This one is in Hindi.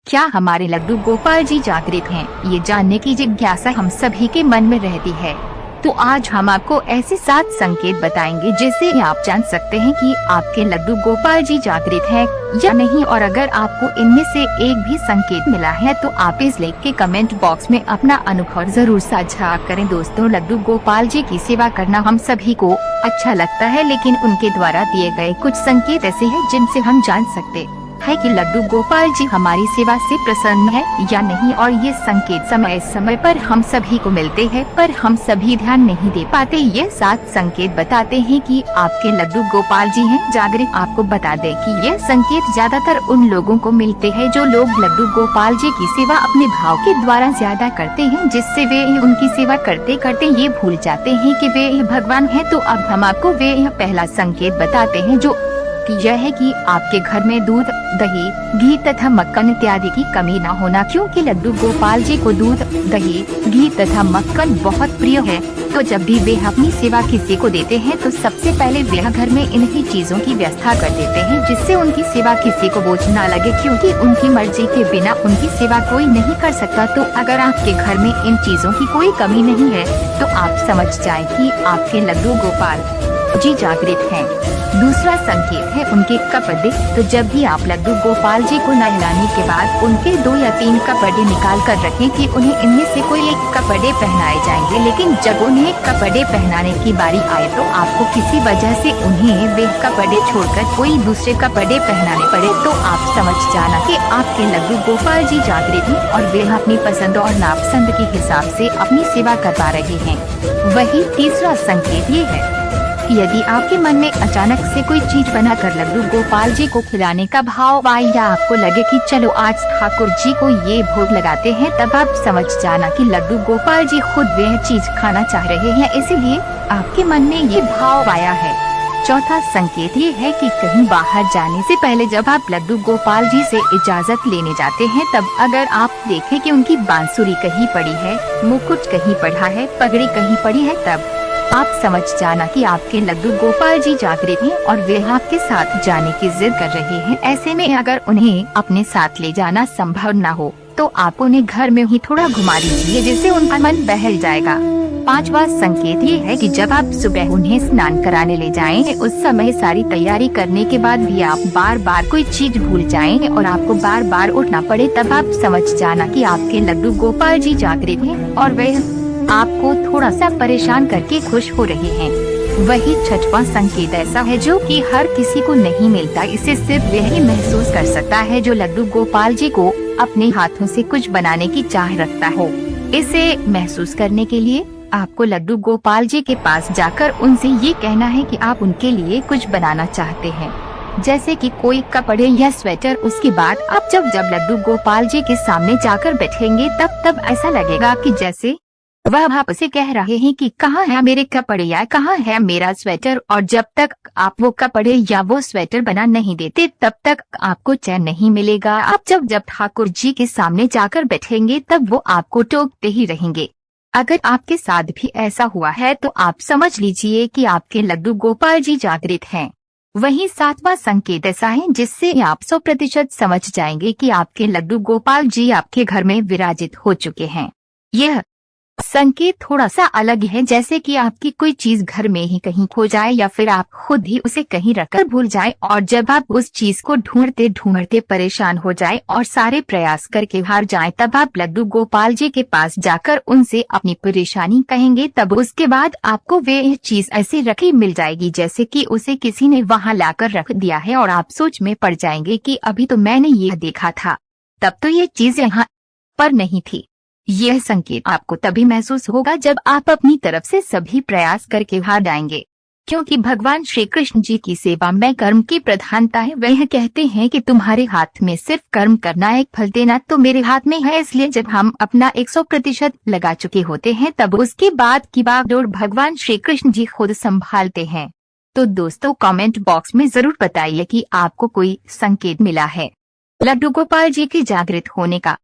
क्या हमारे लड्डू गोपाल जी जागृत हैं? ये जानने की जिज्ञासा हम सभी के मन में रहती है। तो आज हम आपको ऐसे 7 संकेत बताएंगे जिससे आप जान सकते हैं कि आपके लड्डू गोपाल जी जागृत हैं या नहीं। और अगर आपको इनमें से एक भी संकेत मिला है तो आप इस लेख के कमेंट बॉक्स में अपना अनुभव जरूर साझा करें। दोस्तों, लड्डू गोपाल जी की सेवा करना हम सभी को अच्छा लगता है, लेकिन उनके द्वारा दिए गए कुछ संकेत ऐसे हैं जिनसे हम जान सकते है कि लड्डू गोपाल जी हमारी सेवा से प्रसन्न है या नहीं। और ये संकेत समय समय पर हम सभी को मिलते हैं, पर हम सभी ध्यान नहीं दे पाते। ये 7 संकेत बताते हैं कि आपके लड्डू गोपाल जी हैं जागृत। आपको बता दें कि ये संकेत ज्यादातर उन लोगों को मिलते हैं जो लोग लड्डू गोपाल जी की सेवा अपने भाव के द्वारा ज्यादा करते हैं, जिससे वे उनकी सेवा करते करते ये भूल जाते हैं कि वे भगवान है। तो अब हम आपको वे पहला संकेत बताते हैं, जो यह है कि आपके घर में दूध, दही, घी तथा मक्खन इत्यादि की कमी न होना। क्योंकि लड्डू गोपाल जी को दूध, दही, घी तथा मक्खन बहुत प्रिय है, तो जब भी वे अपनी सेवा किसी को देते हैं तो सबसे पहले वे घर में इन्हीं चीजों की व्यवस्था कर देते हैं, जिससे उनकी सेवा किसी को बोझ न लगे। क्योंकि उनकी मर्जी के बिना उनकी सेवा कोई नहीं कर सकता। तो अगर आपके घर में इन चीजों की कोई कमी नहीं है तो आप समझ जाएं कि आपके लड्डू गोपाल जी जागृत हैं। दूसरा संकेत है उनके कपड़े। तो जब भी आप लड्डू गोपाल जी को नहलाने के बाद उनके 2 या 3 कपड़े निकाल कर रखें कि उन्हें इनमें से कोई एक कपड़े पहनाए जाएंगे। लेकिन जब उन्हें कपड़े पहनाने की बारी आए तो आपको किसी वजह से उन्हें वे कपड़े छोड़कर कोई दूसरे कपड़े पहनाने पड़े, तो आप समझ जाना कि आपके लड्डू गोपाल जी जागृत हैं और वे अपनी पसंद और नापसंद के हिसाब से अपनी सेवा करवा रहे हैं। वही तीसरा संकेत ये है, यदि आपके मन में अचानक से कोई चीज बनाकर लड्डू गोपाल जी को खिलाने का भाव आए या आपको लगे कि चलो आज ठाकुर जी को ये भोग लगाते हैं, तब आप समझ जाना कि लड्डू गोपाल जी खुद वह चीज खाना चाह रहे हैं, इसीलिए आपके मन में ये भाव आया है। चौथा संकेत ये है कि कहीं बाहर जाने से पहले जब आप लड्डू गोपाल जी से इजाजत लेने जाते हैं, तब अगर आप देखें कि उनकी बांसुरी कहीं पड़ी है, मुकुट कहीं पड़ा है, पगड़ी कहीं पड़ी है, तब आप समझ जाना कि आपके लड्डू गोपाल जी जागृत हैं और वे आपके साथ जाने की जिद कर रहे हैं। ऐसे में अगर उन्हें अपने साथ ले जाना संभव न हो तो आप उन्हें घर में ही थोड़ा घुमा दीजिए, जिससे उनका मन बहल जाएगा। 5वां संकेत ये है कि जब आप सुबह उन्हें स्नान कराने ले जाएं, उस समय सारी तैयारी करने के बाद भी आप बार बार कोई चीज भूल जाएं और आपको बार बार उठना पड़े, तब आप समझ जाना कि आपके लड्डू गोपाल जी जागृत हैं और वे आपको थोड़ा सा परेशान करके खुश हो रहे हैं। वही 6वां संकेत ऐसा है जो कि हर किसी को नहीं मिलता। इसे सिर्फ वही महसूस कर सकता है जो लड्डू गोपाल जी को अपने हाथों से कुछ बनाने की चाह रखता हो। इसे महसूस करने के लिए आपको लड्डू गोपाल जी के पास जाकर उनसे ये कहना है कि आप उनके लिए कुछ बनाना चाहते हैं, जैसे कि कोई कपड़े या स्वेटर। उसके बाद आप जब लड्डू गोपाल जी के सामने जाकर बैठेंगे तब ऐसा लगेगा कि जैसे वह आपसे कह रहे हैं कि कहाँ है मेरे कपड़े या कहाँ है मेरा स्वेटर। और जब तक आप वो कपड़े या वो स्वेटर बना नहीं देते तब तक आपको चैन नहीं मिलेगा। आप जब ठाकुर जी के सामने जाकर बैठेंगे तब वो आपको टोकते ही रहेंगे। अगर आपके साथ भी ऐसा हुआ है तो आप समझ लीजिए कि आपके लड्डू गोपाल जी जागृत हैं। वही 7वां संकेत ऐसा है जिससे आप 100% समझ जाएंगे कि आपके लड्डू गोपाल जी आपके घर में विराजित हो चुके हैं। यह संकेत थोड़ा सा अलग है, जैसे कि आपकी कोई चीज घर में ही कहीं खो जाए या फिर आप खुद ही उसे कहीं रखकर भूल जाएं, और जब आप उस चीज को ढूंढते ढूंढते परेशान हो जाए और सारे प्रयास करके हार जाएं, तब आप लड्डू गोपाल जी के पास जाकर उनसे अपनी परेशानी कहेंगे। तब उसके बाद आपको वे चीज ऐसे रखी मिल जाएगी जैसे कि उसे किसी ने वहां लाकर रख दिया है, और आप सोच में पड़ जाएंगे कि अभी तो मैंने ये देखा था, तब तो ये चीज यहाँ पर नहीं थी। यह संकेत आपको तभी महसूस होगा जब आप अपनी तरफ से सभी प्रयास करके हार जाएंगे। क्योंकि भगवान श्री कृष्ण जी की सेवा में कर्म की प्रधानता है। वह कहते हैं कि तुम्हारे हाथ में सिर्फ कर्म करना, एक फल देना तो मेरे हाथ में है। इसलिए जब हम अपना 100% लगा चुके होते हैं तब उसके बाद की बागडोर भगवान श्री कृष्ण जी खुद संभालते हैं। तो दोस्तों, कमेंट बॉक्स में जरूर बताइए कि आपको कोई संकेत मिला है लड्डू गोपाल जी के जागृत होने का।